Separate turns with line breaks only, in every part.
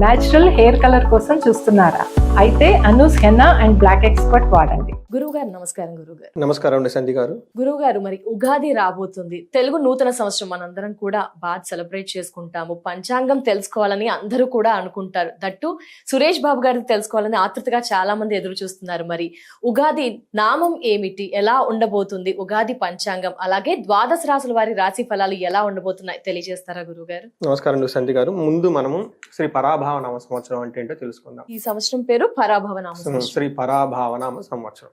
Natural hair colour కోసం చూస్తున్నారా? అయితే Anu's henna and black expert వాడండి.
గురువు గారు నమస్కారం. గురువు గారు
నమస్కారం అండి సంధి గారు.
గురువు గారు, మరి ఉగాది రాబోతుంది. తెలుగు నూతన సంవత్సరం మనందరం కూడా బాగా సెలబ్రేట్ చేసుకుంటాము. పంచాంగం తెలుసుకోవాలని అందరూ కూడా అనుకుంటారు. దట్టు సురేష్ బాబు గారిని తెలుసుకోవాలని ఆతృతగా చాలా మంది ఎదురు చూస్తున్నారు. మరి ఉగాది నామం ఏమిటి, ఎలా ఉండబోతుంది, ఉగాది పంచాంగం, అలాగే ద్వాదశ రాశుల వారి రాశి ఫలాలు ఎలా ఉండబోతున్నాయి తెలియజేస్తారా గురువు గారు?
నమస్కారం అండి సంధి గారు. ముందు మనము శ్రీ పరాభావ నామ సంవత్సరం అంటే ఏంటో తెలుసుకుందాం.
ఈ సంవత్సరం పేరు పరాభవ నామ సంవత్సరం.
శ్రీ పరాభావ నామ సంవత్సరం.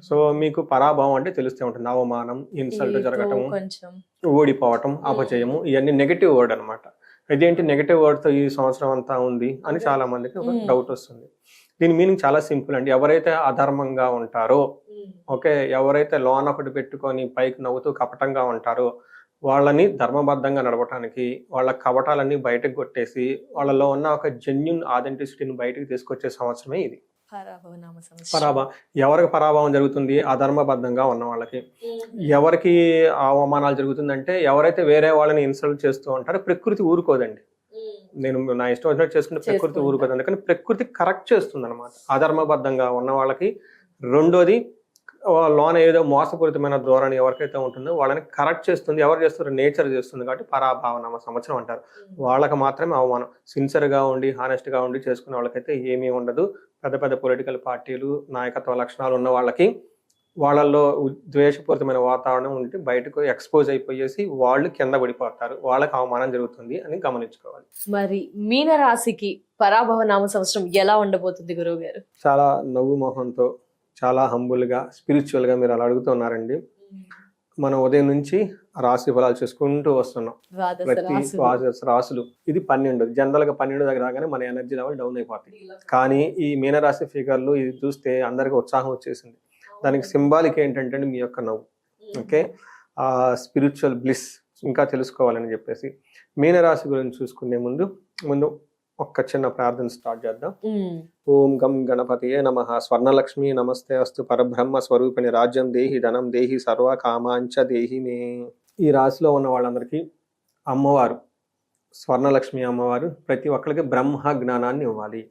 సో మీకు పరాభావం అంటే తెలుస్తూ ఉంటుంది. అవమానం, ఇన్సల్ట్ జరగటం,
కొంచెం
ఓడిపోవటం, అపజయము, ఇవన్నీ నెగటివ్ వర్డ్ అనమాట. ఇదేంటి నెగటివ్ వర్డ్ తో ఈ సంవత్సరం అంతా ఉంది అని చాలా మందికి ఒక డౌట్ వస్తుంది. దీని మీనింగ్ చాలా సింపుల్ అండి. ఎవరైతే అధర్మంగా ఉంటారో, ఓకే, ఎవరైతే లోన్ ఒకటి పెట్టుకొని పైకి నవ్వుతూ కపటంగా ఉంటారో వాళ్ళని ధర్మబద్ధంగా నడవటానికి, వాళ్ళ కపటాలన్నీ బయటకు కొట్టేసి వాళ్ళలో ఉన్న ఒక జెన్యున్ ఆథెంటిసిటీని బయటకు తీసుకొచ్చే సంవత్సరమే ఇది పరాభావం. ఎవరికి పరాభావం జరుగుతుంది? అధర్మబద్ధంగా ఉన్న వాళ్ళకి. ఎవరికి అవమానాలు జరుగుతుందంటే ఎవరైతే వేరే వాళ్ళని ఇన్సల్ట్ చేస్తూ ఉంటారో ప్రకృతి ఊరుకోదండి. నేను నా ఇష్టం వచ్చినట్టు చేసుకుంటే ప్రకృతి ఊరుకోదు. అందుకని ప్రకృతి కరెక్ట్ చేస్తుంది అనమాట అధర్మబద్ధంగా ఉన్న వాళ్ళకి. రెండోది, లోన ఏదో మోసపూరితమైన ధోరణి ఎవరికైతే ఉంటుందో వాళ్ళని కరెక్ట్ చేస్తుంది. ఎవరు చేస్తారు? నేచర్ చేస్తుంది. కాబట్టి పరాభావనామ సంవత్సరం అంటారు. వాళ్ళకి మాత్రమే అవమానం. సిన్సియర్గా ఉండి హానెస్ట్గా ఉండి చేసుకునే వాళ్ళకైతే ఏమీ ఉండదు. పెద్ద పెద్ద పొలిటికల్ పార్టీలు, నాయకత్వ లక్షణాలు ఉన్న వాళ్ళకి వాళ్ళల్లో ద్వేషపూరితమైన వాతావరణం ఉంటే బయటకు ఎక్స్పోజ్ అయిపోయేసి వాళ్ళు కింద పడిపోతారు. వాళ్ళకి అవమానం జరుగుతుంది అని గమనించుకోవాలి.
మరి మీన రాశికి పరాభవ నామ సంవత్సరం ఎలా ఉండబోతుంది గురువు గారు?
చాలా నవ్వు మొహంతో, చాలా హంబుల్గా, స్పిరిచువల్గా మీరు అలా అడుగుతున్నారండి. మనం ఉదయం నుంచి రాశి ఫలాలు చేసుకుంటూ వస్తున్నాం. ప్రతి రాశులు ఇది 12. జనరల్గా 12 దగ్గర రాగానే మన ఎనర్జీ లెవెల్ డౌన్ అయిపోతాయి. కానీ ఈ మీనరాశి ఫిగర్లు ఇది చూస్తే అందరికి ఉత్సాహం వచ్చేసింది. దానికి సింబాలిక్ ఏంటంటే మీ యొక్క నవ్వు. ఓకే, స్పిరిచువల్ బ్లిస్ ఇంకా తెలుసుకోవాలని చెప్పేసి మీనరాశి గురించి చూసుకునే ముందు ఒక్క చిన్న ప్రార్థన స్టార్ట్ చేద్దాం. ఓం గం గణపతియే నమః. స్వర్ణలక్ష్మి నమస్తే అస్తు. పరబ్రహ్మ స్వరూపిణి రాజ్యం దేహి ధనం దేహి సర్వ కామాంచ దేహి మే. ఈ రాశిలో ఉన్న వాళ్ళందరికీ అమ్మవారు, స్వర్ణలక్ష్మి అమ్మవారు ప్రతి ఒక్కరికి బ్రహ్మ జ్ఞానాన్ని ఇవ్వాలి.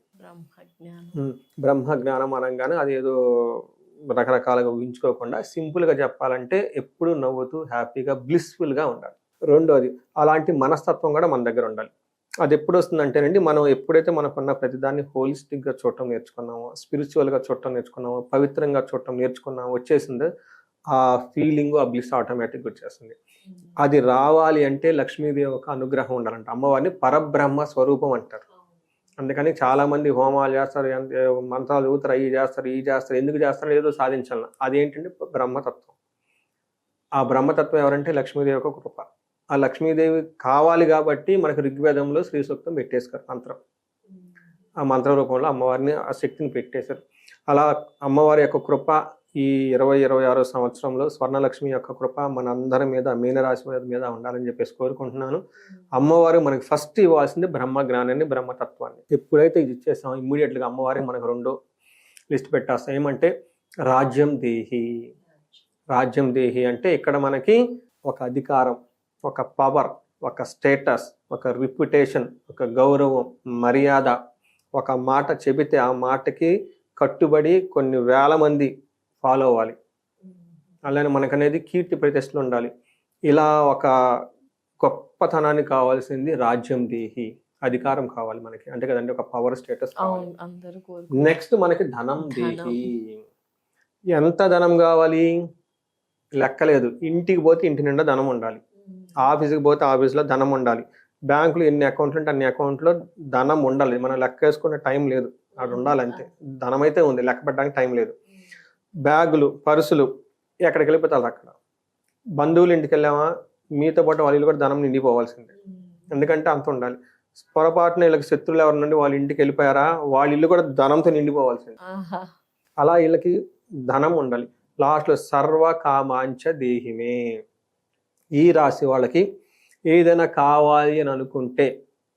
బ్రహ్మ జ్ఞానం అనగానే అదేదో రకరకాలుగా ఊహించుకోకుండా సింపుల్గా చెప్పాలంటే ఎప్పుడు నవ్వుతూ హ్యాపీగా బ్లిస్ఫుల్గా ఉండాలి. రెండోది, అలాంటి మనస్తత్వం కూడా మన దగ్గర ఉండాలి. అది ఎప్పుడు వస్తుందంటేనండి, మనం ఎప్పుడైతే మనకున్న ప్రతిదాన్ని హోలిస్టిక్గా చూడటం నేర్చుకున్నామో, స్పిరిచువల్గా చూడటం నేర్చుకున్నామో, పవిత్రంగా చూడటం నేర్చుకున్నామో, వచ్చేసింది ఆ ఫీలింగ్, ఆ బ్లిస్ ఆటోమేటిక్గా వచ్చేస్తుంది. అది రావాలి అంటే లక్ష్మీదేవి ఒక అనుగ్రహం ఉండాలంట. అమ్మవారిని పరబ్రహ్మ స్వరూపం అంటారు. అందుకని చాలా మంది హోమాలు చేస్తారు, మంత్రాలు చదువుతారు, అవి చేస్తారు. ఎందుకు చేస్తారు? ఏదో సాధించాలి. అదేంటంటే బ్రహ్మతత్వం. ఆ బ్రహ్మతత్వం ఎవరంటే లక్ష్మీదేవి యొక్క కృప. ఆ లక్ష్మీదేవి కావాలి కాబట్టి మనకు ఋగ్వేదంలో శ్రీ సూక్తం పెట్టేశారు మంత్రం. ఆ మంత్ర రూపంలో అమ్మవారిని, ఆ శక్తిని పెట్టేశారు. అలా అమ్మవారి యొక్క కృప ఈ 2026 సంవత్సరంలో స్వర్ణలక్ష్మి యొక్క కృప మన అందరి మీద, మీనరాశి మీద ఉండాలని చెప్పేసి కోరుకుంటున్నాను. అమ్మవారు మనకి ఫస్ట్ ఇవ్వాల్సింది బ్రహ్మ జ్ఞానాన్ని, బ్రహ్మతత్వాన్ని. ఎప్పుడైతే ఇది ఇచ్చేస్తామో ఇమ్మీడియట్గా అమ్మవారికి మనకు రెండో లిస్ట్ పెట్టేస్తాం. ఏమంటే రాజ్యం దేహి. రాజ్యం దేహి అంటే ఇక్కడ మనకి ఒక అధికారం, ఒక పవర్, ఒక స్టేటస్, ఒక రిప్యుటేషన్, ఒక గౌరవం, మర్యాద. ఒక మాట చెబితే ఆ మాటకి కట్టుబడి కొన్ని వేల మంది ఫాలో అవ్వాలి. అలానే మనకనేది కీర్తి ప్రతిష్టలు ఉండాలి. ఇలా ఒక గొప్పతనాన్ని కావాల్సింది రాజ్యం దేహి. అధికారం కావాలి మనకి, అంటే కదండి ఒక పవర్, స్టేటస్ కావాలి. నెక్స్ట్ మనకి ధనం దేహి. ఎంత ధనం కావాలి లెక్కలేదు. ఇంటికి పోతే ఇంటి నిండా ధనం ఉండాలి. ఆఫీస్కి పోతే ఆఫీస్లో ధనం ఉండాలి. బ్యాంకులో ఎన్ని అకౌంట్లు ఉంటే అన్ని అకౌంట్లో ధనం ఉండాలి. మనం లెక్క వేసుకునే టైం లేదు, అక్కడ ఉండాలి అంతే. ధనం అయితే ఉంది, లెక్క పెట్టడానికి టైం లేదు. బ్యాగులు, పర్సులు ఎక్కడికి వెళ్ళిపోతారు అక్కడ. బంధువులు ఇంటికి వెళ్ళామా, మీతో పాటు వాళ్ళు కూడా ధనం నిండిపోవాల్సిందే. ఎందుకంటే అంత ఉండాలి. పొరపాటున వీళ్ళకి శత్రువులు ఎవరి నుండి వాళ్ళ ఇంటికి వెళ్ళిపోయారా, వాళ్ళ ఇల్లు కూడా ధనంతో నిండిపోవాల్సిందే. అలా వీళ్ళకి ధనం ఉండాలి. లాస్ట్లో సర్వ కామాంచ దేహిమే. ఈ రాశి వాళ్ళకి ఏదైనా కావాలి అని అనుకుంటే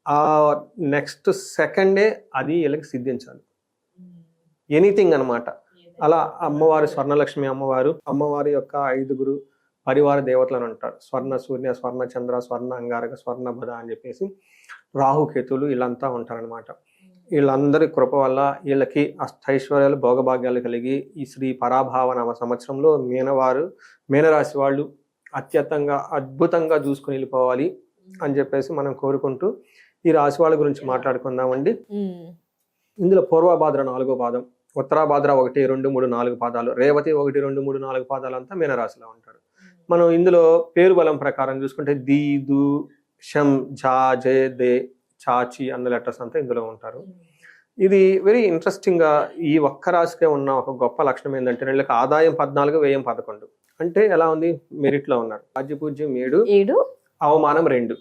ఆ నెక్స్ట్ సెకండే అది వీళ్ళకి సిద్ధించాలి. ఎనీథింగ్ అనమాట. అలా అమ్మవారు, స్వర్ణలక్ష్మి అమ్మవారి యొక్క 5 పరివార దేవతలను అంటారు. స్వర్ణ సూర్య, స్వర్ణ చంద్ర, స్వర్ణ అంగారక, స్వర్ణ బుధ అని చెప్పేసి రాహుకేతులు వీళ్ళంతా ఉంటారనమాట. వీళ్ళందరి కృప వల్ల వీళ్ళకి అష్టైశ్వర్యాలు భోగభాగ్యాలు కలిగి ఈ శ్రీ పరాభావనామ సంవత్సరంలో మీనరాశి వాళ్ళు అద్భుతంగా చూసుకుని వెళ్ళిపోవాలి అని చెప్పేసి మనం కోరుకుంటూ ఈ రాశి వాళ్ళ గురించి మాట్లాడుకుందామండి. ఇందులో పూర్వభాద్ర 4వ పాదం, ఉత్తరాభాద్ర 1, 2, 3, 4 పాదాలు, రేవతి 1, 2, 3, 4 పాదాలు అంతా మీనరాశిలో ఉంటారు. మనం ఇందులో పేరు బలం ప్రకారం చూసుకుంటే ది, దు, షం, ఝా, జే, దే, చాచి అన్న లెటర్స్ అంతా ఇందులో ఉంటారు. ఇది వెరీ ఇంట్రెస్టింగ్ గా ఈ ఒక్క రాశికే ఉన్న ఒక గొప్ప లక్షణం ఏంటంటే వీళ్ళకి ఆదాయం 14, వ్యయం 11. అంటే ఎలా ఉంది, మెరిట్ లో ఉన్నారు. రాజ్యపూజ్యం 7, అవమానం 2.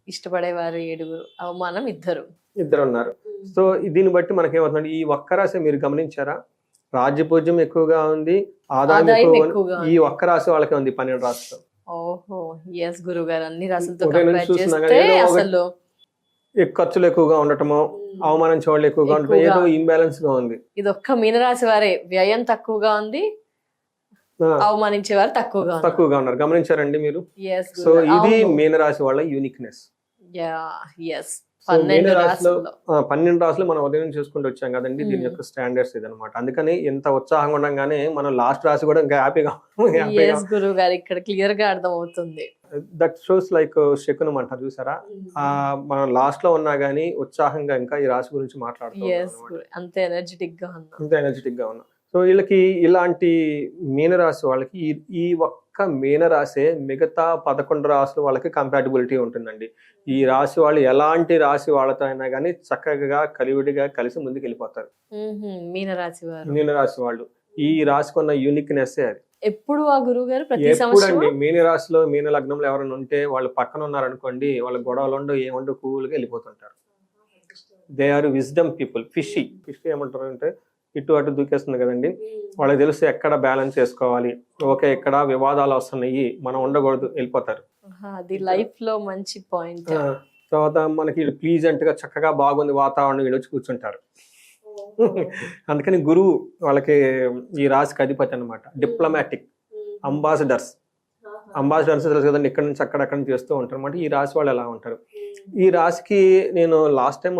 ఇష్టపడేవారు 7, అవమానం
2 ఉన్నారు. సో దీన్ని బట్టి మనకి ఏమవుతుంది, ఈ ఒక్క రాశి మీరు గమనించారా, రాజ్యపూజ్యం ఎక్కువగా ఉంది, ఆదాయం ఎక్కువ. ఈ ఒక్క రాశి వాళ్ళకే ఉంది 12 రాశులు.
ఓహో ఎస్ గురువు గారు, అన్ని రాశులతో
అసలు ఖర్చులు ఎక్కువగా ఉండటము, అవమానం చూడలు ఎక్కువగా ఉండటం, ఏదో ఇంబ్యాలెన్స్ గా ఉంది.
ఇది ఒక్క మీనరాశి వారే వ్యయం తక్కువగా ఉంది, అవమానించేవారు తక్కువగా
ఉన్నారు. గమనించారండి మీరు? సో ఇది మీనరాశి వాళ్ళ యూనిక్నెస్. 12 రాశులు మనం ఉదయం చూసుకుంటూ వచ్చాం కదండి, దీని యొక్క స్టాండర్డ్స్ ఇది అనమాట. అందుకని ఎంత ఉత్సాహంగా ఉండగానే మనం లాస్ట్ రాశి కూడా ఇంకా హ్యాపీగా
గురువు గారు ఇక్కడ క్లియర్ గా అర్థం అవుతుంది.
దట్ షోస్ లైక్ శకునం అంటారు చూసారా, మనం లాస్ట్ లో ఉన్నా గానీ ఉత్సాహంగా ఇంకా ఈ రాశి గురించి మాట్లాడుతాం,
అంతే ఎనర్జెటిక్ గా ఉన్నా.
సో వీళ్ళకి ఇలాంటి మీనరాశి వాళ్ళకి ఈ ఒక్క మీనరాశే మిగతా 11 రాశులు వాళ్ళకి కంపాటిబిలిటీ ఉంటుందండి. ఈ రాశి వాళ్ళు ఎలాంటి రాశి వాళ్ళతో అయినా కానీ చక్కగా కలివిడిగా కలిసి ముందుకు వెళ్ళిపోతారు. మీనరాశి వాళ్ళు ఈ రాశికి ఉన్న యూనిక్నెస్ అది.
ఎప్పుడు ఆ గురువు గారు
ఎప్పుడండి మీన రాశిలో మీన లగ్నంలో ఎవరైనా ఉంటే వాళ్ళు పక్కన ఉన్నారనుకోండి, వాళ్ళ గొడవలు ఏమంటూ కూల్గా వెళ్ళిపోతుంటారు. They are wisdom people. Fish ఏమంటారు అంటే ఇటు అటు దూకేస్తుంది కదండి, వాళ్ళకి తెలుసు ఎక్కడ బ్యాలెన్స్ చేసుకోవాలి, ఓకే ఇక్కడ వివాదాలు వస్తున్నాయి మనం ఉండకూడదు, వెళ్ళిపోతారు.
అది లైఫ్ లో మంచి పాయింట్.
తర్వాత మనకి ప్లీజెంట్ గా చక్కగా బాగుంది వాతావరణం, వీళ్ళు వచ్చి కూర్చుంటారు. అందుకని గురువు వాళ్ళకి ఈ రాశికి అధిపతి అనమాట. డిప్లొమాటిక్ అంబాసిడర్స్ తెలుసు కదండి, ఇక్కడ నుంచి అక్కడక్కడ చేస్తూ ఉంటారు అనమాట. ఈ రాశి వాళ్ళు ఎలా ఉంటారు, ఈ రాశికి నేను లాస్ట్ టైం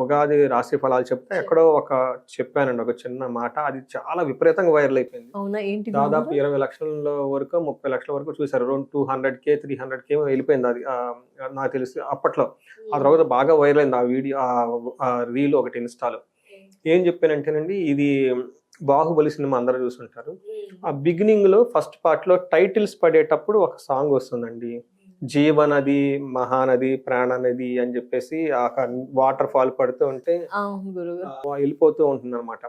ఉగాది రాశి ఫలాలు చెప్తే ఎక్కడో చెప్పానండి ఒక చిన్న మాట, అది చాలా విపరీతంగా వైరల్ అయిపోయింది. దాదాపు 20 లక్షల వరకు 30 లక్షల వరకు చూసారు. అరౌండ్ 200K 300K వెళ్ళిపోయింది అది నాకు తెలిసి అప్పట్లో. ఆ తర్వాత బాగా వైరల్ అయింది ఆ వీడియో, ఆ రీల్ ఒకటి ఇన్స్టాలో. ఏం చెప్పానంటేనండి, ఇది బాహుబలి సినిమా అందరూ చూసుంటారు. ఆ బిగినింగ్ లో ఫస్ట్ పార్ట్ లో టైటిల్స్ పడేటప్పుడు ఒక సాంగ్ వస్తుందండి, జీవనది, మహానది, ప్రాణనది అని చెప్పేసి ఆ వాటర్ ఫాల్ పడుతూ ఉంటే వెళ్ళిపోతూ ఉంటుంది అనమాట.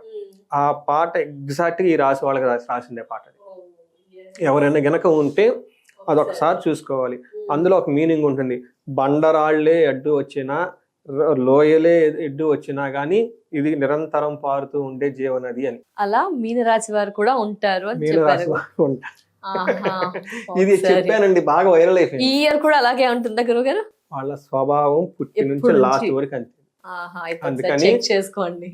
ఆ పాట ఎగ్జాక్ట్ గా ఈ రాశి వాళ్ళకి రాసిందే పాట. ఎవరైనా గనక ఉంటే అదొకసారి చూసుకోవాలి. అందులో ఒక మీనింగ్ ఉంటుంది, బండరాళ్లే అడ్డు వచ్చినా లోయలే ఎడ్డు వచ్చినా గానీ ఇది నిరంతరం పారుతూ ఉండే జీవనది అని.
అలా మీనరాశి వారు కూడా ఉంటారు.
ఇది చెప్పానండి, బాగా వైరల్ అయిపోయింది.
ఈ ఇయర్ కూడా అలాగే ఉంటుందా గురువు గారు?
వాళ్ళ స్వభావం పుట్టి నుంచి లాస్ట్ వరకు అంతే. అందుకని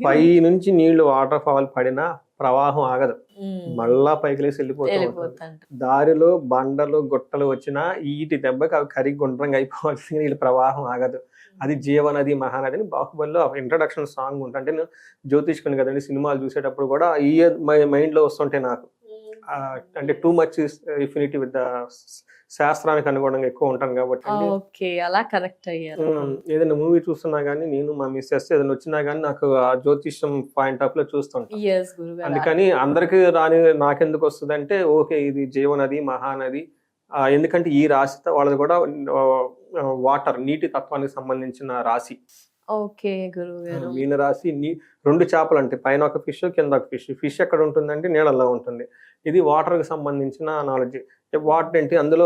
పై నుంచి నీళ్లు వాటర్ ఫాల్ పడినా ప్రవాహం ఆగదు, మళ్ళా పైకి లేసి వెళ్ళిపోతాం. దారిలో బండలు గుట్టలు వచ్చినా ఈటి దెబ్బకి అవి కరిగి గుండ్రంగా అయిపోవాల్సింది, నీళ్ళు ప్రవాహం ఆగదు. అది జీవనది, మహానది అని బాహుబలిలో ఇంట్రడక్షన్ సాంగ్ ఉంటుంది. అంటే నేను జ్యోతిష్కుని కదండి, సినిమాలు చూసేటప్పుడు కూడా ఈ మైండ్ లో వస్తుంటే నాకు అంటే too much infinity with the శాస్త్రానికి అనుగుణంగా ఎక్కువ ఉంటాను కాబట్టి
అలా కనెక్ట్ అయ్యారు.
ఏదైనా మూవీ చూస్తున్నా గానీ నేను మా మిస్సెస్ ఏదైనా వచ్చినా గానీ నాకు ఆ జ్యోతిష్యం పాయింట్ ఆఫ్ లో చూస్తుంటాను. అందుకని అందరికి రాని నాకెందుకు వస్తుంది అంటే ఓకే ఇది జీవనది, మహానది. ఎందుకంటే ఈ రాశి వాళ్ళది కూడా వాటర్, నీటి తత్వానికి సంబంధించిన రాశి. మీన రాశి 2 చేపలు అంటే పైన ఒక ఫిష్ కింద ఒక ఫిష్. ఫిష్ ఎక్కడ ఉంటుందంటే నీళ్ళల్లో ఉంటుంది. ఇది వాటర్ కి సంబంధించిన నాలెడ్జ్. వాటర్ ఏంటి, అందులో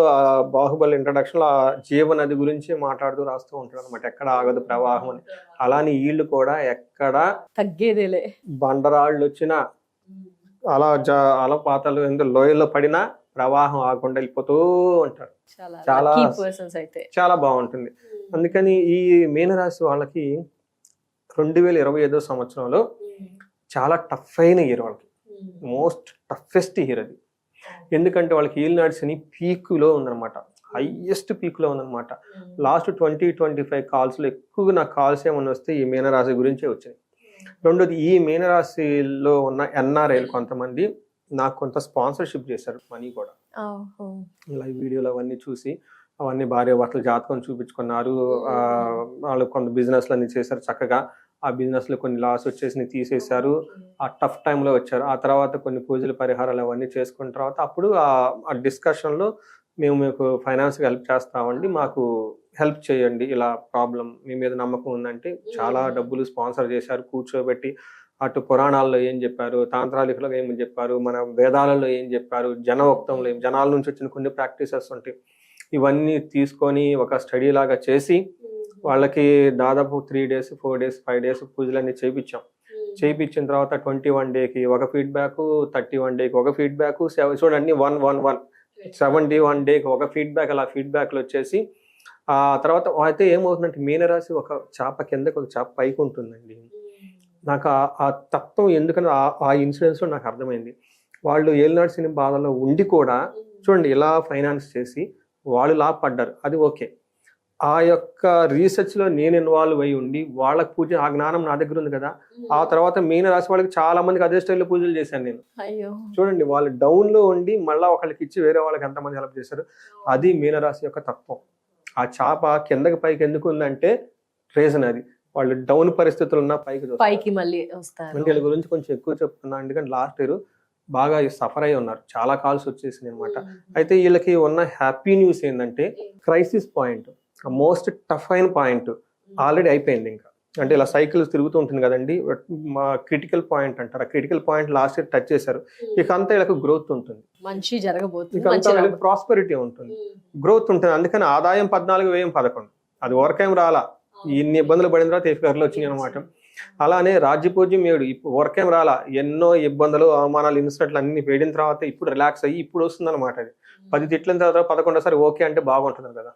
బాహుబలి ఇంట్రడక్షన్ ఆ జీవనది గురించి మాట్లాడుతూ రాస్తూ ఉంటాడు అనమాట, ఎక్కడ ఆగదు ప్రవాహం అని. అలానే వీళ్ళు కూడా ఎక్కడ
తగ్గేదేలే,
బండరాళ్ళు వచ్చినా అలపాతాలు ఎందుకు లోయల్లో పడినా ప్రవాహం ఆగకుండా వెళ్ళిపోతూ ఉంటారు. చాలా బాగుంటుంది. అందుకని ఈ మీనరాశి వాళ్ళకి 2025 సంవత్సరంలో చాలా టఫ్ అయిన ఇయర్ వాళ్ళకి, మోస్ట్ టఫెస్ట్ ఇయర్ అది. ఎందుకంటే వాళ్ళకి ఏలినాటి శని పీక్ లో ఉందన్నమాట. హైయెస్ట్ పీక్లో ఉందన్నమాట. లాస్ట్ 20-25 కాల్స్లో ఎక్కువగా నాకు కాల్స్ ఏమన్నా వస్తే ఈ మీనరాశి గురించే వచ్చాయి. రెండోది, ఈ మీనరాశిలో ఉన్న ఎన్ఆర్ఐలు కొంతమంది నాకు కొంత స్పాన్సర్షిప్ చేశారు, మనీ కూడా. ఇలా వీడియోలు అవన్నీ చూసి అవన్నీ భార్య భర్తలు జాతకం చూపించుకున్నారు. వాళ్ళు కొంత బిజినెస్లు అన్ని చేశారు చక్కగా. ఆ బిజినెస్లో కొన్ని లాస్ వచ్చేసి తీసేశారు. ఆ టఫ్ టైంలో వచ్చారు. ఆ తర్వాత కొన్ని పూజలు పరిహారాలు అవన్నీ చేసుకున్న తర్వాత అప్పుడు ఆ డిస్కషన్లో మేము మీకు ఫైనాన్స్గా హెల్ప్ చేస్తామండి, మాకు హెల్ప్ చేయండి, ఇలా ప్రాబ్లం మీ మీద నమ్మకం ఉందంటే చాలా డబ్బులు స్పాన్సర్ చేశారు. కూర్చోబెట్టి అటు పురాణాల్లో ఏం చెప్పారు, తాంత్రాలికలో ఏం చెప్పారు, మన వేదాలలో ఏం చెప్పారు, జనవక్తంలో జనాల నుంచి వచ్చిన కొన్ని ప్రాక్టీసెస్ ఉంటాయి, ఇవన్నీ తీసుకొని ఒక స్టడీ లాగా చేసి వాళ్ళకి దాదాపు 3 days 4 days 5 days పూజలన్నీ చేయించిన తర్వాత 21 డేకి ఒక ఫీడ్బ్యాక్, 31 డేకి ఒక ఫీడ్బ్యాక్, చూడండి 71 డేకి ఒక ఫీడ్బ్యాక్, అలా ఫీడ్బ్యాక్లు వచ్చేసి ఆ తర్వాత అయితే ఏమవుతుందంటే మీనరాశి ఒక చాప కిందకి ఒక చాప పైకి ఉంటుందండి. నాకు ఆ తత్వం ఎందుకని ఆ ఇన్సిడెన్స్లో నాకు అర్థమైంది. వాళ్ళు ఏలినాడు శని బాధలో ఉండి కూడా చూడండి ఇలా ఫైనాన్స్ చేసి వాళ్ళు లాభపడ్డారు, అది ఓకే. ఆ యొక్క రీసెర్చ్లో నేను ఇన్వాల్వ్ అయ్యి ఉండి వాళ్ళకి పూజ, ఆ జ్ఞానం నా దగ్గర ఉంది కదా. ఆ తర్వాత మీనరాశి వాళ్ళకి చాలా మందికి అదే స్టైల్లో పూజలు చేశాను నేను. చూడండి వాళ్ళు డౌన్లో ఉండి మళ్ళీ ఒకళ్ళకి ఇచ్చి వేరే వాళ్ళకి ఎంతమంది హెల్ప్ చేశారు. అది మీనరాశి యొక్క తత్వం. ఆ చాప కిందకి పైకి ఎందుకు ఉందంటే రీజన్ అది, వాళ్ళు డౌన్ పరిస్థితులు ఉన్న పైకి
మళ్ళీ వస్తారు.
అంటే వీళ్ళ గురించి కొంచెం ఎక్కువ చెప్తున్నాను, ఎందుకంటే లాస్ట్ ఇయర్ బాగా సఫర్ అయి ఉన్నారు, చాలా కాల్స్ వచ్చేసింది అనమాట. అయితే వీళ్ళకి ఉన్న హ్యాపీ న్యూస్ ఏంటంటే క్రైసిస్ పాయింట్, మోస్ట్ టఫ్ అయిన పాయింట్ ఆల్రెడీ అయిపోయింది. ఇంకా అంటే ఇలా సైకిల్ తిరుగుతూ ఉంటుంది కదండి, మా క్రిటికల్ పాయింట్ అంటారు. ఆ critical point last year touch చేశారు. ఇక అంతా వీళ్ళకి గ్రోత్ ఉంటుంది,
మంచి జరగబోతుంది,
ఇక అంతా వీళ్ళకి ప్రాస్పెరిటీ ఉంటుంది, గ్రోత్ ఉంటుంది. అందుకని ఆదాయం 14, వ్యయం 11, అది ఓరకేం రాలా. ఇన్ని ఇబ్బందులు పడిన తర్వాత ఎఫ్ఐఆర్లు వచ్చినాయి అనమాట. అలానే రాజ్యపూజ్యం 7, ఇప్పుడు ఓరకేం రాలా. ఎన్నో ఇబ్బందులు, అవమానాలు, ఇన్సిడెంట్లు అన్ని వేడిన తర్వాత ఇప్పుడు రిలాక్స్ అయ్యి ఇప్పుడు వస్తుంది అనమాట. అది 10 తిట్లిన తర్వాత 11సారి ఓకే అంటే బాగుంటుంది కదా.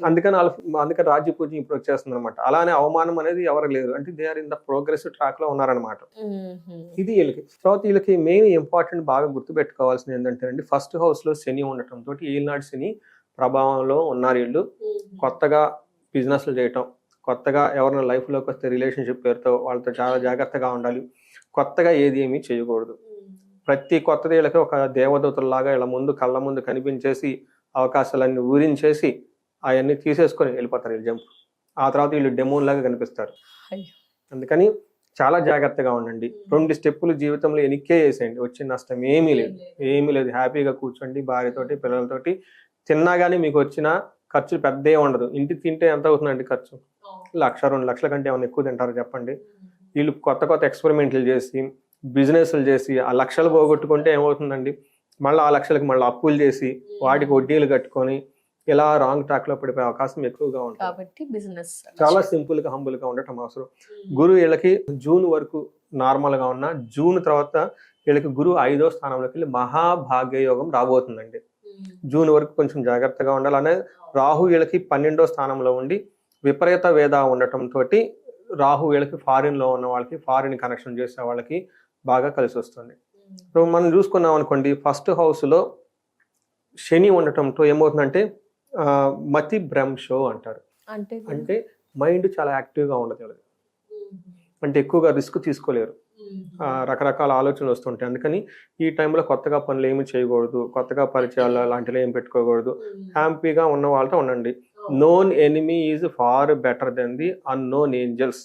అందుకని రాజ్యపూజ్యం ఇప్పుడు వచ్చేస్తుంది అనమాట. అలానే అవమానం అనేది ఎవరు లేరు, అంటే they are in the progressive track లో ఉన్నారనమాట. ఇది వీళ్ళకి. తర్వాత వీళ్ళకి మెయిన్ ఇంపార్టెంట్ బాగా గుర్తుపెట్టుకోవాల్సింది ఏంటంటే అండి, ఫస్ట్ హౌస్ లో శని ఉండటం తోటి ఏలినాడు శని ప్రభావంలో ఉన్నారు వీళ్ళు. కొత్తగా బిజినెస్లు చేయటం, కొత్తగా ఎవరైనా లైఫ్లోకి వస్తే రిలేషన్షిప్ పేరుతో వాళ్ళతో చాలా జాగ్రత్తగా ఉండాలి. కొత్తగా ఏమీ చేయకూడదు. ప్రతి కొత్తది వీళ్ళకి ఒక దేవదూతల్లాగా ఇలా కళ్ళ ముందు కనిపించేసి అవకాశాలన్నీ ఊరించేసి అవన్నీ తీసేసుకొని వెళ్ళిపోతారు వీళ్ళు జంప్. ఆ తర్వాత వీళ్ళు డెమోన్ లాగా కనిపిస్తారు. అందుకని చాలా జాగ్రత్తగా ఉండండి. 2 స్టెప్పులు జీవితంలో ఎనిక్కే వేసేయండి, వచ్చిన నష్టం ఏమీ లేదు. హ్యాపీగా కూర్చోండి, భార్యతోటి పిల్లలతోటి. తిన్నా కానీ మీకు వచ్చిన ఖర్చు పెద్ద ఉండదు. ఇంటికి తింటే ఎంత అవుతుందండి ఖర్చు? 1-2 లక్షల కంటే ఏమైనా ఎక్కువ తింటారు చెప్పండి? వీళ్ళు కొత్త ఎక్స్పెరిమెంట్లు చేసి బిజినెస్లు చేసి ఆ లక్షలు పోగొట్టుకుంటే ఏమవుతుందండి, మళ్ళీ ఆ లక్షలకి మళ్ళీ అప్పులు చేసి వాటికి వడ్డీలు కట్టుకొని ఇలా రాంగ్ ట్రాక్ లో పడిపోయే అవకాశం ఎక్కువగా ఉంటుంది.
కాబట్టి బిజినెస్
చాలా సింపుల్ గా హంబుల్ గా ఉండటం అవసరం. గురువు వీళ్ళకి జూన్ వరకు నార్మల్ గా ఉన్న, జూన్ తర్వాత వీళ్ళకి గురువు 5వ స్థానంలోకి వెళ్ళి మహాభాగ్య యోగం రాబోతుందండి. జూన్ వరకు కొంచెం జాగ్రత్తగా ఉండాలి. అనే రాహు వీళ్ళకి 12వ స్థానంలో ఉండి విపరీత వేద ఉండటం తోటి రాహు వీళ్ళకి ఫారిన్ లో ఉన్న వాళ్ళకి, ఫారిన్ కనెక్షన్ చేసే వాళ్ళకి బాగా కలిసి వస్తుంది. సో మనం చూసుకున్నాం అనుకోండి, ఫస్ట్ హౌస్ లో శని ఉండటంతో ఏమవుతుందంటే మతి భ్రంశో అంటారు. అంటే మైండ్ చాలా యాక్టివ్గా ఉండదు, అంటే ఎక్కువగా రిస్క్ తీసుకోలేరు, రకరకాల ఆలోచనలు వస్తుంటాయి. అందుకని ఈ టైంలో కొత్తగా పనులు ఏమి చేయకూడదు, కొత్తగా పరిచయాలు అలాంటివి ఏమి పెట్టుకోకూడదు. హ్యాపీగా ఉన్న వాళ్ళతో ఉండండి. Known enemy is far better than the unknown angels.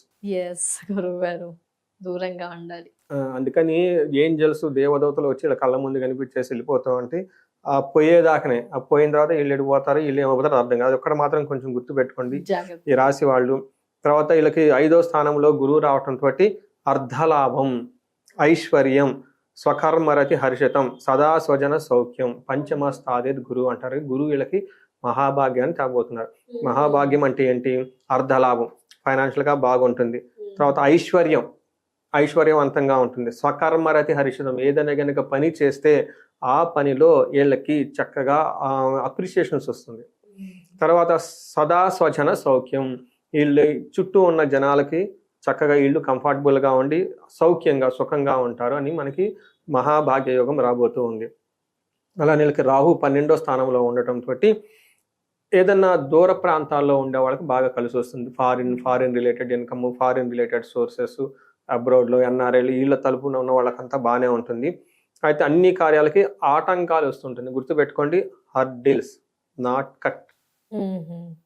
దూరంగా ఉండాలి.
అందుకని ఏంజల్స్, దేవదూతలు వచ్చి ఇలా కళ్ళ ముందు కనిపించేసి వెళ్ళిపోతాం అంటే ఆ పోయేదాకానే, ఆ పోయిన తర్వాత వీళ్ళు వెళ్ళిపోతారు, వీళ్ళు ఏమవుతారు అర్థం కాదు. ఒక్కడ మాత్రం కొంచెం గుర్తు పెట్టుకోండి ఈ రాశి వాళ్ళు. తర్వాత వీళ్ళకి 5వ స్థానంలో గురువు రావటం తోటి అర్ధలాభం, ఐశ్వర్యం, స్వకర్మరతి హర్షితం, సదా స్వజన సౌఖ్యం, పంచమ స్థాదేత్ గురువు అంటారు. గురువు వీళ్ళకి మహాభాగ్యాన్ని తేబోతున్నారు. మహాభాగ్యం అంటే ఏంటి? అర్ధలాభం, ఫైనాన్షియల్ గా బాగుంటుంది. తర్వాత ఐశ్వర్యవంతంగా ఉంటుంది. స్వకర్మరతి హర్షితం, ఏదైనా కనుక పని చేస్తే ఆ పనిలో వీళ్ళకి చక్కగా అప్రిషియేషన్స్ వస్తుంది. తర్వాత సదా స్వజన సౌఖ్యం, వీళ్ళు చుట్టూ ఉన్న జనాలకి చక్కగా వీళ్ళు కంఫర్టబుల్గా ఉండి సౌఖ్యంగా సుఖంగా ఉంటారు అని మనకి మహాభాగ్య యోగం రాబోతూ ఉంది. అలా వీళ్ళకి రాహు 12వ స్థానంలో ఉండటంతో ఏదన్నా దూర ప్రాంతాల్లో ఉండే వాళ్ళకి బాగా కలిసి వస్తుంది. Foreign related income, foreign related sources, అబ్రాడ్లో ఎన్ఆర్ఐలు వీళ్ళ తలుపున ఉన్న వాళ్ళకంతా బాగానే ఉంటుంది. అయితే అన్ని కార్యాలకి ఆటంకాలు వస్తుంటుంది. గుర్తుపెట్టుకోండి, హర్డిల్స్, నాట్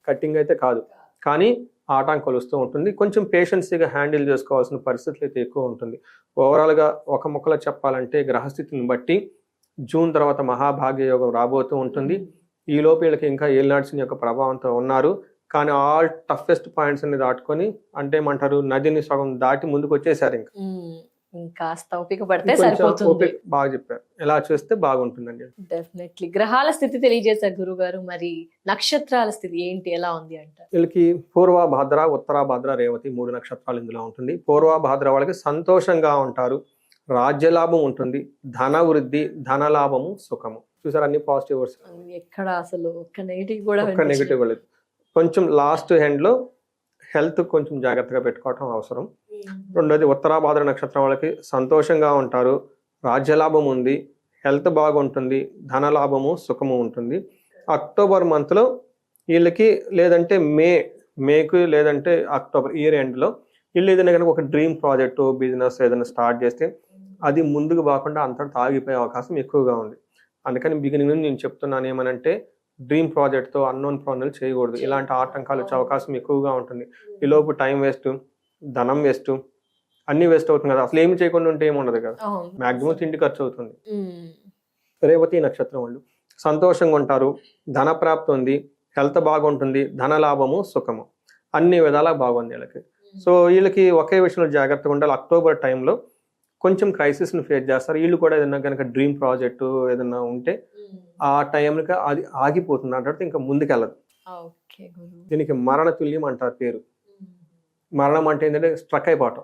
కట్టింగ్ అయితే కాదు, కానీ ఆటంకాలు వస్తూ ఉంటుంది. కొంచెం పేషెన్సీగా హ్యాండిల్ చేసుకోవాల్సిన పరిస్థితులు అయితే ఎక్కువ ఉంటుంది. ఓవరాల్గా ఒక ముక్కలో చెప్పాలంటే గ్రహస్థితిని బట్టి జూన్ తర్వాత మహాభాగ్య యోగం రాబోతూ ఉంటుంది. ఈ లోపు వీళ్ళకి ఇంకా ఏలినాటి శని యొక్క ప్రభావంతో ఉన్నారు. కానీ ఆల్ టఫెస్ట్ పాయింట్స్ అన్ని దాటుకొని, అంటే ఏమంటారు, నదిని సగం దాటి ముందుకు వచ్చేసారు.
కాస్త ఓపిక పడితే సరిపోతుంది.
బాగా చెప్పారు, ఎలా చేస్తే బాగుంటుందండి.
డెఫినెట్లీ. గ్రహాల స్థితి తెలియజేశారు గురువు గారు. మరి నక్షత్రాల స్థితి ఏంటి, ఎలా ఉంది అంటారు?
వీళ్ళకి పూర్వభాద్ర, ఉత్తరాభాద్ర, రేవతి 3 నక్షత్రాలు ఇందులో ఉంటుంది. పూర్వభాద్ర వాళ్ళకి సంతోషంగా ఉంటారు, రాజ్యలాభం ఉంటుంది, ధన వృద్ధి, ధనలాభము, సుఖము. చూసారు, అన్ని పాజిటివ్ వర్డ్స్,
ఎక్కడ అసలు ఒక్క నెగిటివ్ కూడా
ఒక్క నెగిటివ్ లేదు. కొంచెం లాస్ట్ ఎండ్ లో హెల్త్ కొంచెం జాగ్రత్తగా పెట్టుకోవటం అవసరం. రెండోది, ఉత్తరాభాద్ర నక్షత్రం వాళ్ళకి సంతోషంగా ఉంటారు, రాజ్యలాభం ఉంది, హెల్త్ బాగుంటుంది, ధనలాభము, సుఖము ఉంటుంది. అక్టోబర్ మంత్లో వీళ్ళకి, లేదంటే మేకు లేదంటే అక్టోబర్ ఇయర్ ఎండ్లో వీళ్ళు ఏదైనా కనుక ఒక డ్రీమ్ ప్రాజెక్టు, బిజినెస్ ఏదైనా స్టార్ట్ చేస్తే అది ముందుకు పోకుండా అంతటా ఆగిపోయే అవకాశం ఎక్కువగా ఉంది. అందుకని బిగినింగ్ నుంచి నేను చెప్తున్నాను ఏమనంటే, డ్రీమ్ ప్రాజెక్ట్తో అన్నోన్ పనులు చేయకూడదు. ఇలాంటి ఆటంకాలు వచ్చే అవకాశం ఎక్కువగా ఉంటుంది. ఈలోపు టైం వేస్ట్, ధనం వేస్ట్, అన్ని వేస్ట్ అవుతుంది కదా. అసలు ఏమి చేయకుండా ఉంటే ఏముండదు కదా, మాక్సిమం తిండి ఖర్చు అవుతుంది. రేవతి నక్షత్రం వాళ్ళు సంతోషంగా ఉంటారు, ధన ప్రాప్తి ఉంది, హెల్త్ బాగుంటుంది, ధనలాభము, సుఖము, అన్ని విధాలా బాగుంది వీళ్ళకి. సో వీళ్ళకి ఒకే విషయంలో జాగ్రత్తగా ఉండాలి. అక్టోబర్ టైంలో కొంచెం క్రైసిస్ని ఫేస్ చేస్తారు. వీళ్ళు కూడా ఏదైనా కనుక డ్రీమ్ ప్రాజెక్టు ఏదైనా ఉంటే ఆ టైంకి అది ఆగిపోతుంది, అంటే ఇంకా ముందుకెళ్ళదు. దీనికి మరణ తుల్యం అంటారు పేరు. మరణం అంటే ఏంటంటే స్ట్రక్ అయిపోవటం,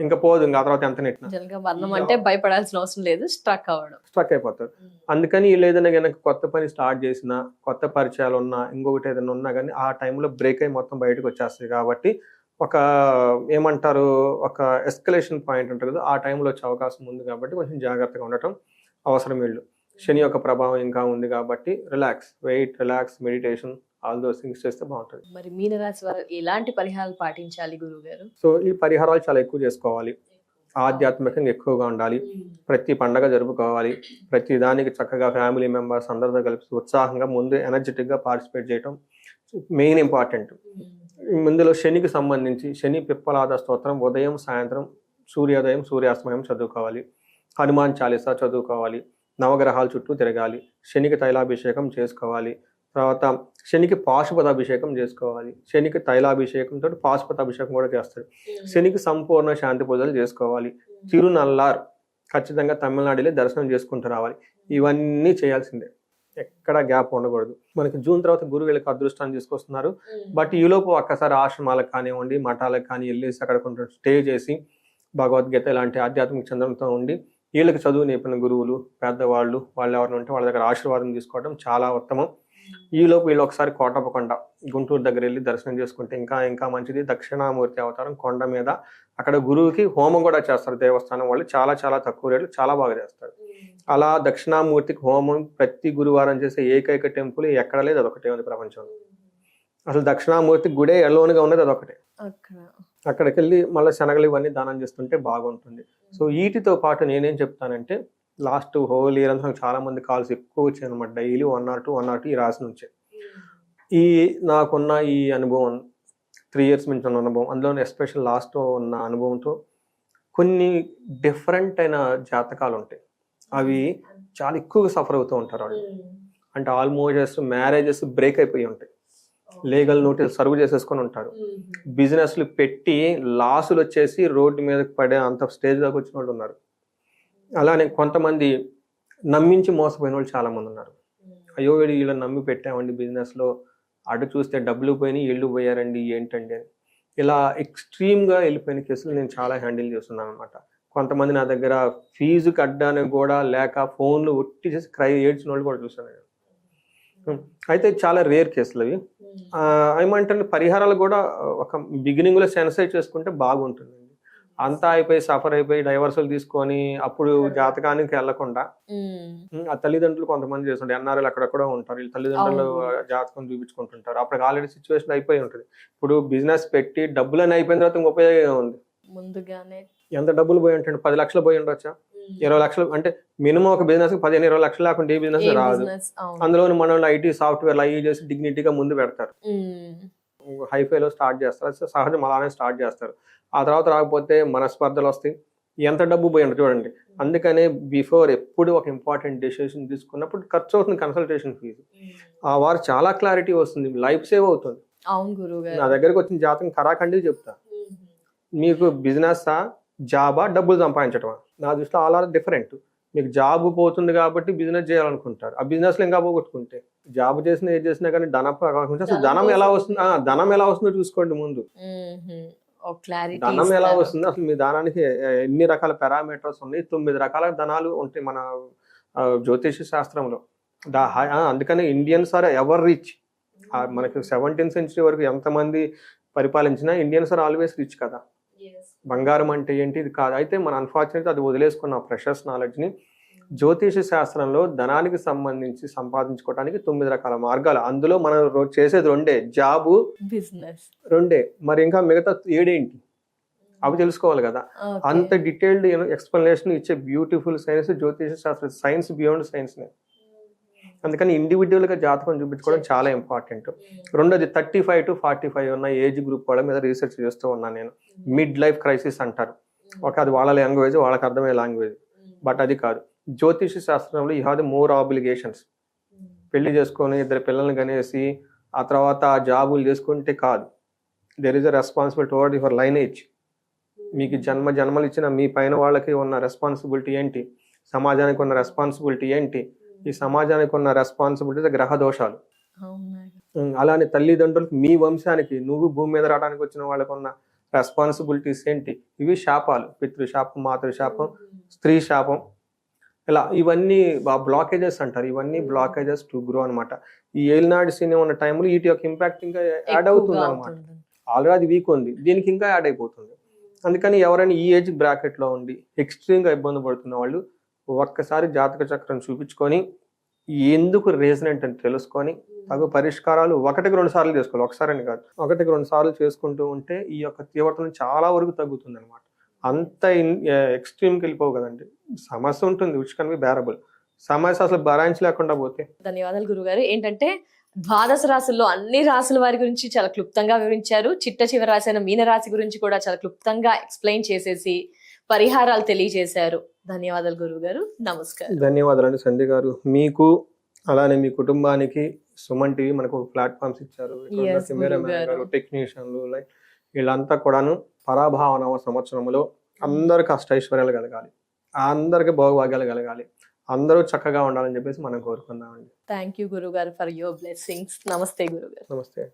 ఇంకా పోదు, ఇంకా ఆ తర్వాత ఎంత నెట్టినా.
మరణం అంటే భయపడాల్సిన అవసరం లేదు, స్ట్రక్
అయిపోతారు. అందుకని వీళ్ళు ఏదైనా కనుక కొత్త పని స్టార్ట్ చేసినా, కొత్త పరిచయాలు ఉన్నా, ఇంకొకటి ఏదైనా ఉన్నా కానీ ఆ టైంలో బ్రేక్ అయి మొత్తం బయటకు వచ్చేస్తాయి. కాబట్టి ఒక ఏమంటారు, ఒక ఎస్కలేషన్ పాయింట్ ఉంటుంది కదా, ఆ టైంలో వచ్చే అవకాశం ఉంది. కాబట్టి కొంచెం జాగ్రత్తగా ఉండటం అవసరం. వీళ్ళు శని యొక్క ప్రభావం ఇంకా ఉంది కాబట్టి relax, meditation, all those things చేస్తే బాగుంటుంది.
మరి మీనరాశి వారు ఎలాంటి పరిహారాలు పాటించాలి గురువు గారు?
సో ఈ పరిహారాలు చాలా ఎక్కువ చేసుకోవాలి, ఆధ్యాత్మికంగా ఎక్కువగా ఉండాలి, ప్రతి పండగ జరుపుకోవాలి, ప్రతి దానికి చక్కగా ఫ్యామిలీ మెంబర్స్ అందరితో కలిపి ఉత్సాహంగా ముందు ఎనర్జెటిక్గా పార్టిసిపేట్ చేయటం మెయిన్ ఇంపార్టెంట్. ఇందులో శనికి సంబంధించి శని పిప్పలాద స్తోత్రం ఉదయం, సాయంత్రం, సూర్యోదయం, సూర్యాస్తమయం చదువుకోవాలి, హనుమాన్ చాలీసా చదువుకోవాలి, నవగ్రహాల చుట్టూ తిరగాలి, శనికి తైలాభిషేకం చేసుకోవాలి, తర్వాత శనికి పాశుపతాభిషేకం చేసుకోవాలి, శనికి తైలాభిషేకంతో పాశుపతాభిషేకం కూడా చేస్తాడు, శనికి సంపూర్ణ శాంతి పూజలు చేసుకోవాలి, తిరునల్లార్ ఖచ్చితంగా తమిళనాడులో దర్శనం చేసుకుంటూ రావాలి. ఇవన్నీ చేయాల్సిందే, ఎక్కడ గ్యాప్ ఉండకూడదు. మనకి జూన్ తర్వాత గురువు వీళ్ళకి అదృష్టాన్ని తీసుకొస్తున్నారు. బట్ ఈలోపు ఒక్కసారి ఆశ్రమాలకు కానివ్వండి, మఠాలకు కానీ వెళ్ళేసి అక్కడ కొంచెం స్టే చేసి భగవద్గీత ఇలాంటి ఆధ్యాత్మిక చంద్రంతో ఉండి వీళ్ళకి చదువు నేర్పిన గురువులు, పెద్దవాళ్ళు, వాళ్ళు ఎవరైనా ఉంటే వాళ్ళ దగ్గర ఆశీర్వాదం తీసుకోవడం చాలా ఉత్తమం. ఈలోపు వీళ్ళు ఒకసారి కోటప్పకొండ గుంటూరు దగ్గర వెళ్ళి దర్శనం చేసుకుంటే ఇంకా మంచిది. దక్షిణామూర్తి అవతారం కొండ మీద, అక్కడ గురువుకి హోమం కూడా చేస్తారు దేవస్థానం వాళ్ళు, చాలా తక్కువ రేట్లు, చాలా బాగా చేస్తారు. అలా దక్షిణామూర్తికి హోమం ప్రతి గురువారం చేసే ఏకైక టెంపుల్ ఎక్కడ లేదు, అదొకటే ఉంది ప్రపంచంలో. అసలు దక్షిణామూర్తి గుడే ఎలోన్గా ఉన్నది అదొకటే. అక్కడికి వెళ్ళి మళ్ళీ శనగలు ఇవన్నీ దానం చేస్తుంటే బాగుంటుంది. సో వీటితో పాటు నేనేం చెప్తానంటే, లాస్ట్ హోల్ ఇయర్ అంతా చాలా మంది కాల్స్ ఎక్కువ వచ్చాయి అనమాట, డైలీ 1 or 2 ఈ రాశి నుంచే. ఈ నాకున్న ఈ అనుభవం 3 years నుంచి ఉన్న అనుభవం, అందులో ఎస్పెషల్ లాస్ట్ ఉన్న అనుభవంతో కొన్ని డిఫరెంట్ అయిన జాతకాలు ఉంటాయి. అవి చాలా ఎక్కువగా సఫర్ అవుతూ ఉంటారు వాళ్ళు. అంటే ఆల్మోస్ట్ మ్యారేజెస్ బ్రేక్ అయిపోయి ఉంటాయి, లీగల్ నోటీస్ సర్వ్ చేసేసుకొని ఉంటారు, బిజినెస్లు పెట్టి లాసులు వచ్చేసి రోడ్డు మీదకి పడే అంత స్టేజ్ దాకా వచ్చిన వాళ్ళు ఉన్నారు. అలానే కొంతమంది నమ్మించి మోసపోయిన వాళ్ళు చాలా మంది ఉన్నారు. అయ్యో వీళ్ళని నమ్మి పెట్టామండి బిజినెస్లో, అటు చూస్తే డబ్బులు పోయినాయి, ఇళ్ళు పోయారండి, ఏంటండి అని ఇలా ఎక్స్ట్రీమ్గా వెళ్ళిపోయిన కేసులు నేను చాలా హ్యాండిల్ చేస్తున్నాను అనమాట. కొంతమంది నా దగ్గర ఫీజు కట్టడానికి కూడా లేక ఫోన్లు ఒట్టి చేసి ఏడ్చిన వాళ్ళు కూడా చూసాను నేను. అయితే చాలా రేర్ కేసులు అవి. ఏమంటే పరిహారాలు కూడా ఒక బిగినింగ్లో సెన్సైజ్ చేసుకుంటే బాగుంటుందండి. అంతా అయిపోయి సఫర్ అయిపోయి డైవర్సులు తీసుకొని అప్పుడు జాతకానికి వెళ్లకుండా ఆ తల్లిదండ్రులు కొంతమంది చేస్తుంటారు, ఎన్ఆర్ఎల్ అక్కడక్కడ ఉంటారు, వీళ్ళ తల్లిదండ్రులు జాతకం చూపించుకుంటుంటారు, అప్పటికి ఆల్రెడీ సిచ్యువేషన్ అయిపోయి ఉంటుంది. ఇప్పుడు బిజినెస్ పెట్టి డబ్బులని అయిపోయిన తర్వాత ఇంక ఉపయోగం ఉంది.
ముందుగానే
ఎంత డబ్బులు పోయి ఉంటాయి, 10 లక్షలు పోయి ఉండొచ్చా, 20 లక్షలు, అంటే మినిమం ఒక బిజినెస్ 15-20 లక్షలు లేకుండా ఏ బిజినెస్ రాదు. అందులో మన ఐటీ సాఫ్ట్వేర్ అవి చేసి డిగ్నిటీగా ముందు పెడతారు, హైఫైలో స్టార్ట్ చేస్తారు, సహజం అలానే స్టార్ట్ చేస్తారు. ఆ తర్వాత రాకపోతే మనస్పర్ధలు వస్తాయి, ఎంత డబ్బు పోయి ఉంటుంది చూడండి. అందుకనే బిఫోర్ ఎప్పుడు ఒక ఇంపార్టెంట్ డెసిషన్ తీసుకున్నప్పుడు ఖర్చు అవుతుంది కన్సల్టేషన్ ఫీజు. ఆ వారు చాలా క్లారిటీ వస్తుంది, లైఫ్ సేవ్ అవుతుంది.
అవును గురువు,
నా దగ్గరకు వచ్చిన జాతకం కరాఖండి చెప్తా, మీకు బిజినెస్ జాబా డబ్బులు సంపాదించటమా, నా దృష్టిలో ఆల్ ఆర్ డిఫరెంట్. మీకు జాబ్ పోతుంది కాబట్టి బిజినెస్ చేయాలనుకుంటారు, ఆ బిజినెస్ లో ఇంకా పోగొట్టుకుంటే జాబ్ చేసినా ఏది చేసినా కానీ ధనం కాకుండా అసలు ధనం ఎలా వస్తుంది, ధనం ఎలా వస్తుందో చూసుకోండి ముందు. ధనం ఎలా వస్తుంది, అసలు మీ ధనానికి ఎన్ని రకాల పారామీటర్స్ ఉన్నాయి, 9 రకాల ధనాలు ఉంటాయి మన జ్యోతిష శాస్త్రంలో. అందుకని ఇండియన్స్ ఆర్ ఎవర్ రిచ్. మనకి 17th century వరకు ఎంతమంది పరిపాలించినా ఇండియన్స్ ఆర్ ఆల్వేస్ రిచ్ కదా. బంగారం అంటే ఏంటి ఇది కాదు. అయితే మన అన్ఫార్చునేట్ అది వదిలేసుకున్న ప్రెషర్స్ నాలెడ్జ్ని జ్యోతిష శాస్త్రంలో ధనానికి సంబంధించి సంపాదించుకోవడానికి 9 రకాల మార్గాలు. అందులో మనం చేసేది 2, జాబు, బిజినెస్ 2. మరి ఇంకా మిగతా 7 ఏంటి అవి తెలుసుకోవాలి కదా. అంత డీటెయిల్డ్ ఎక్స్ప్లెనేషన్ ఇచ్చే బ్యూటిఫుల్ సైన్స్ జ్యోతిష శాస్త్రం, సైన్స్ బియాండ్ సైన్స్. అందుకని ఇండివిజువల్ గా జాతకం చూపించుకోవడం చాలా ఇంపార్టెంట్. రెండోది 35 to 45 ఉన్న ఏజ్ గ్రూప్ వాళ్ళ మీద రీసెర్చ్ చేస్తూ ఉన్నాను నేను. మిడ్ లైఫ్ క్రైసిస్ అంటారు, అది వాళ్ళ లాంగ్వేజ్, వాళ్ళకి అర్థమయ్యే లాంగ్వేజ్. బట్ అది కాదు, జ్యోతిష శాస్త్రంలో you have the more obligations. పెళ్లి చేసుకొని 2 పిల్లల్ని కనేసి ఆ తర్వాత జాబులు చేసుకుంటే కాదు. There is a responsibility towards your lineage. మీకు జన్మలు ఇచ్చిన మీ పైన వాళ్ళకి ఉన్న రెస్పాన్సిబిలిటీ ఏంటి, సమాజానికి ఉన్న రెస్పాన్సిబిలిటీ ఏంటి. ఈ సమాజానికి ఉన్న రెస్పాన్సిబిలిటీ గ్రహ దోషాలు. అలానే తల్లిదండ్రులకు, మీ వంశానికి, నువ్వు భూమి మీద రావడానికి వచ్చిన వాళ్ళకు ఉన్న రెస్పాన్సిబిలిటీస్ ఏంటి. ఇవి శాపాలు, పితృశాపం, మాతృశాపం, స్త్రీ శాపం, ఇలా ఇవన్నీ బ్లాకేజెస్ అంటారు. ఇవన్నీ బ్లాకేజెస్ టు గ్రో అనమాట. ఈ ఏలినాడు శని ఉన్న టైంలో వీటి యొక్క ఇంపాక్ట్ ఇంకా యాడ్ అవుతుంది అనమాట. ఆల్రెడీ అది వీక్ ఉంది, దీనికి ఇంకా యాడ్ అయిపోతుంది. అందుకని ఎవరైనా ఈ ఏజ్ బ్రాకెట్ లో ఉండి ఎక్స్ట్రీమ్ గా ఇబ్బంది పడుతున్న వాళ్ళు ఒక్కసారి జాతక చక్రం చూపించుకొని ఎందుకు రీజనెంట్ అని తెలుసుకొని తగు పరిష్కారాలు 1-2 సార్లు చేసుకోవాలి. ఒకసారి అని కాదు, 1-2 సార్లు చేసుకుంటూ ఉంటే ఈ యొక్క తీవ్రతను చాలా వరకు తగ్గుతుంది అనమాట. అంత ఎక్స్ట్రీమ్కి వెళ్ళిపోవు కదండి. సమస్య ఉంటుంది విచ్ కెన్ బి బేరబుల్. సమస్య అసలు భరాయించి లేకుండా పోతే.
ధన్యవాదాలు గురుగారు. ఏంటంటే 12 రాశుల్లో అన్ని రాశుల వారి గురించి చాలా క్లుప్తంగా వివరించారు. చిట్ట చివరి రాశి అయిన మీన రాశి గురించి కూడా చాలా క్లుప్తంగా ఎక్స్ప్లెయిన్ చేసేసి పరిహారాలు తెలియజేశారు. ధన్యవాదాలు గురువు గారు. నమస్కారం.
ధన్యవాదాలు సంధ్య గారు. మీకు అలానే మీ కుటుంబానికి సుమన్ టీవీ మనకు ప్లాట్ఫామ్స్ ఇచ్చారు. కెమెరామెన్ గారు, టెక్నీషియన్లు, వీళ్ళంతా కూడాను పరాభావనవ సంవత్సరంలో అందరికి అష్టైశ్వర్యాలు కలగాలి, అందరికి భోగభాగ్యాలు కలగాలి, అందరూ చక్కగా ఉండాలని చెప్పేసి మనం కోరుకుందామండి.
థ్యాంక్ యూ గురుగారు ఫర్ యువర్ బ్లెస్సింగ్స్. నమస్తే గురుగారు.
నమస్తే.